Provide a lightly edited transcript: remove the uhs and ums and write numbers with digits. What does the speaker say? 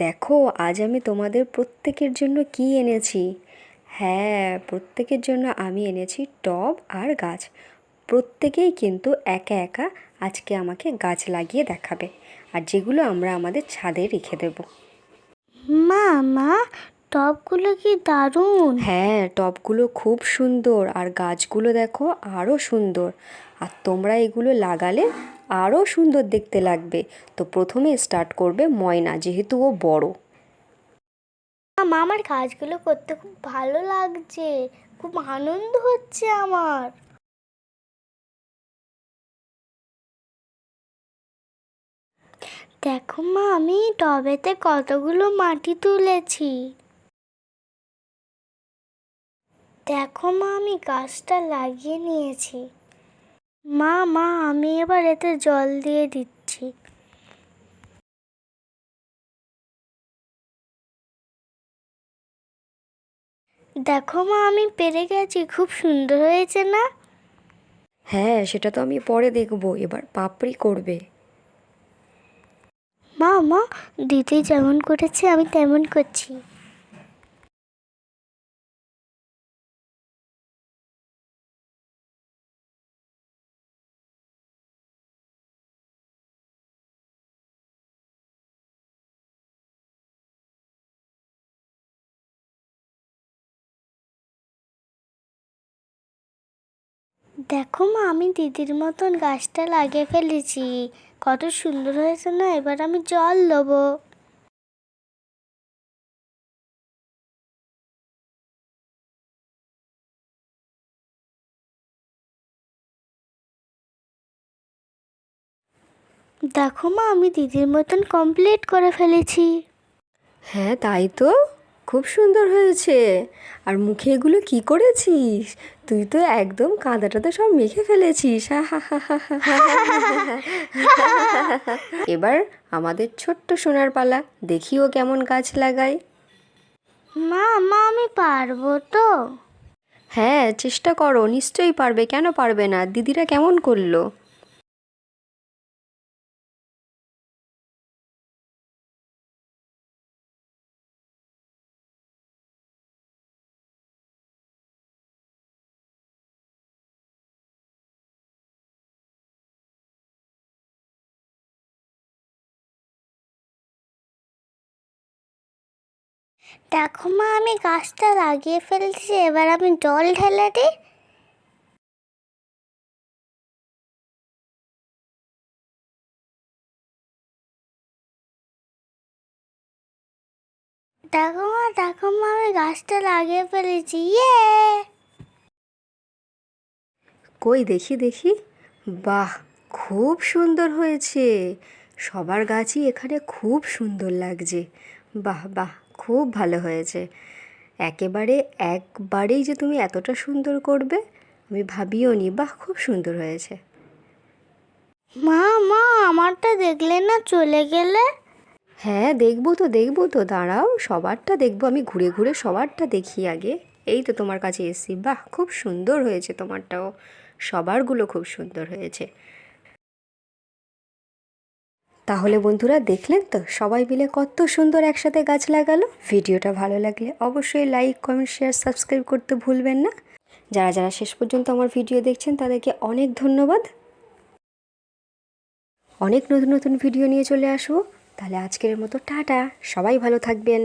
দেখো আজ আমি তোমাদের প্রত্যেকের জন্য কি এনেছি। হ্যাঁ, প্রত্যেকের জন্য আমি এনেছি টব আর গাছ। প্রত্যেকেই কিন্তু একা একা আজকে আমাকে গাছ লাগিয়ে দেখাবে, আর যেগুলো আমরা আমাদের ছাদে রেখে দেব। মা মা টবগুলো কি দারুণ! হ্যাঁ, টবগুলো খুব সুন্দর আর গাছগুলো দেখো আরও সুন্দর। আর তোমরা এগুলো লাগালে আরও সুন্দর দেখতে লাগবে। তো প্রথমে স্টার্ট করবে ময়না, যেহেতু ও বড়। মা আমার কাজগুলো করতে খুব ভালো লাগছে, খুব আনন্দ হচ্ছে আমার। দেখো মা, আমি টবেতে কতগুলো মাটি তুলেছি। দেখো মা, আমি গাছটা লাগিয়ে নিয়েছি। মা মা আমি এবার এতে জল দিয়ে দিচ্ছি। দেখো মা, আমি পেরে গেছি, খুব সুন্দর হয়েছে না? হ্যাঁ, সেটা তো আমি পরে দেখবো, এবার পাপড়ি করবে। মা মা দিদি যেমন করেছে আমি তেমন করছি। দেখো মা, আমি দিদির মতন গাছটা লাগিয়ে ফেলেছি, কত সুন্দর হয়েছে না? এবার আমি জল দেবো। দেখো মা, আমি দিদির মতন কমপ্লিট করে ফেলেছি। হ্যাঁ, তাই তো, খুব সুন্দর হয়েছে। আর মুখে এগুলো কি করেছিস? তুই তো একদম কাঁদাটাতে সব মেখে ফেলেছিস। এবার আমাদের ছোট্ট সোনার পালা, দেখিও কেমন গাছ লাগায়। মা মা আমি পারবো তো? হ্যাঁ, চেষ্টা করো, নিশ্চয়ই পারবে, কেন পারবে না? দিদিরা কেমন করলো? দেখো মা, আমি গাছটা লাগিয়ে ফেলেছি, এবার আমি জল ঢেলে দিই। দেখো মা, আমি গাছটা লাগিয়ে ফেলেছি, ইয়ে! কই দেখি দেখি। বাহ, খুব সুন্দর হয়েছে। সবার গাছই এখানে খুব সুন্দর লাগছে। বাহ বাহ, খুব ভালো হয়েছে। একবারেই যে তুমি এতটা সুন্দর করবে আমি ভাবিও নি। বাহ, খুব সুন্দর হয়েছে। মা মা আমারটা দেখলে না, চলে গেলে? হ্যাঁ, দেখবো তো, দাঁড়াও, সবারটা দেখবো, আমি ঘুরে ঘুরে সবারটা দেখি আগে। এই তো তোমার কাছে এসছি। বাহ, খুব সুন্দর হয়েছে তোমারটাও। সবারগুলো খুব সুন্দর হয়েছে। তাহলে বন্ধুরা, দেখলেন তো সবাই মিলে কত সুন্দর একসাথে গাছ লাগালো। ভিডিওটা ভালো লাগলে অবশ্যই লাইক, কমেন্ট, শেয়ার, সাবস্ক্রাইব করতে ভুলবেন না। যারা যারা শেষ পর্যন্ত আমার ভিডিও দেখছেন তাদেরকে অনেক ধন্যবাদ। অনেক নতুন নতুন ভিডিও নিয়ে চলে আসবো। তাহলে আজকের মতো টাটা, সবাই ভালো থাকবেন।